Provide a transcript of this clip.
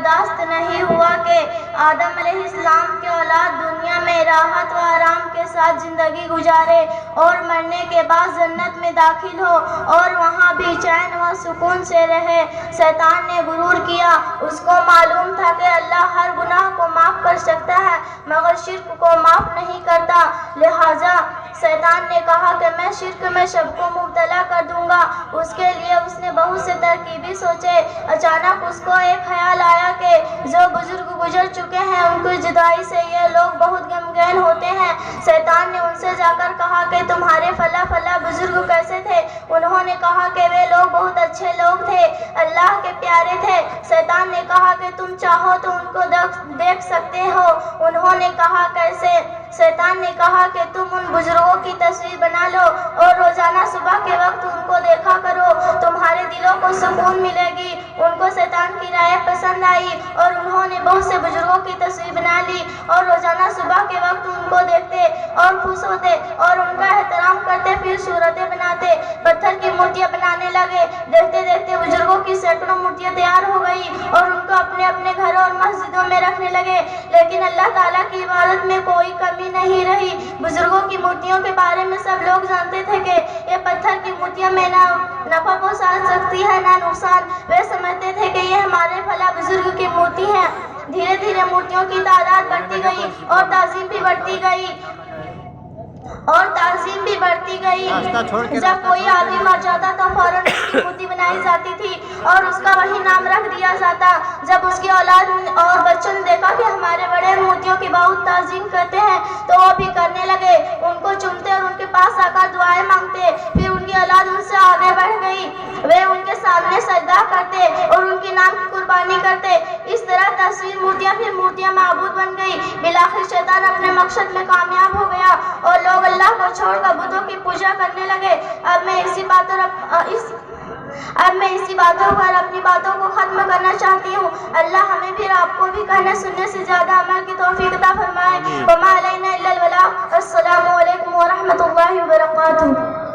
برداشت نہیں ہوا کہ آدم علیہ السلام کے اولاد دنیا میں راحت و آرام کے ساتھ زندگی گزارے اور مرنے کے بعد جنت میں داخل ہو اور وہاں بھی چین و سکون سے رہے۔ شیطان نے غرور کیا، اس کو معلوم تھا کہ اللہ ہر گناہ کو معاف کر سکتا ہے مگر شرک کو معاف نہیں کرتا، لہٰذا شیطان نے کہا کہ میں شرک میں سب کو مبتلا کر دوں گا۔ اس کے لیے اس نے بہت سے ترکیبیں سوچے۔ اچانک اس کو ایک خیال آیا کہ جو بزرگ گزر چکے ہیں ان کی جدائی سے یہ لوگ بہت غمگین ہوتے ہیں۔ شیطان نے ان سے جا کر کہا کہ تمہارے فلاں فلاں بزرگ کیسے تھے؟ انہوں نے کہا کہ وہ لوگ بہت اچھے لوگ تھے، اللہ کے پیارے تھے۔ شیطان نے کہا کہ تم چاہو تو ان کو دیکھ سکتے ہو۔ انہوں نے کہا کیسے؟ شیطان نے کہا کہ تم ان بزرگوں کی تصویر بنا لو اور روزانہ صبح کے وقت ان کو دیکھا کرو، تمہارے دلوں کو سکون ملے گی۔ ان کو شیطان کی رائے پسند آئی اور انہوں نے بہت سے بزرگوں کی تصویر بنا لی اور روزانہ صبح کے وقت ان کو دیکھتے اور خوش ہوتے اور ان کا احترام کرتے، پھر صورتیں بناتے، پتھر کی مورتیاں بنانے لگے۔ دیکھتے دیکھتے بزرگوں کی سینکڑوں مورتیاں تیار ہو گئی اور ان کو اپنے اپنے گھروں اور مسجدوں میں رکھنے لگے، لیکن اللہ تعالیٰ کی عبادت میں کوئی کمی نہیں رہی۔ بزرگوں کی مورتیوں کے بارے میں سب لوگ جانتے تھے کہ یہ پتھر کی مورتیاں میں نہ نفع پہنچا سکتی ہے نہ نقصان۔ وہ سمجھتے تھے کہ یہ ہمارے فلاں بزرگ کی مورتی ہے۔ دھیرے دھیرے مورتیوں کی تعداد بڑھتی گئی اور تعظیم بھی بڑھتی گئی جب کوئی آدمی مر جاتا تو فوراً اس کی مورتی بنائی جاتی تھی اور اس کا وہی نام رکھ دیا جاتا۔ جب اس کی اولاد اور بچوں نے دیکھا کہ ہمارے بڑے مورتیوں کی بہت تعظیم کرتے ہیں تو وہ بھی کرنے لگے، ان کو چومتے اور ان کے پاس آ کر دعائیں مانگتے۔ پھر ان کی اولاد ان سے آگے بڑھ گئی، وہ ان کے سامنے سجدہ کرتے اور ان کے نام کی قربانی کرتے۔ اس طرح تصویر مورتیاں پھر مورتیاں معبود بن گئی۔ بالآخر شیطان اپنے مقصد میں کامیاب ہو گیا اور لوگ اللہ کو چھوڑ کر بتوں کی پوجا کرنے لگے۔ اب میں اسی باتوں پر اپنی باتوں کو ختم کرنا چاہتی ہوں۔ اللہ ہمیں بھی آپ کو بھی کہنے سننے سے زیادہ عمل کی توفیق عطا فرمائے۔ وما علینا الا البلاغ۔ السلام علیکم ورحمۃ اللہ وبرکاتہ۔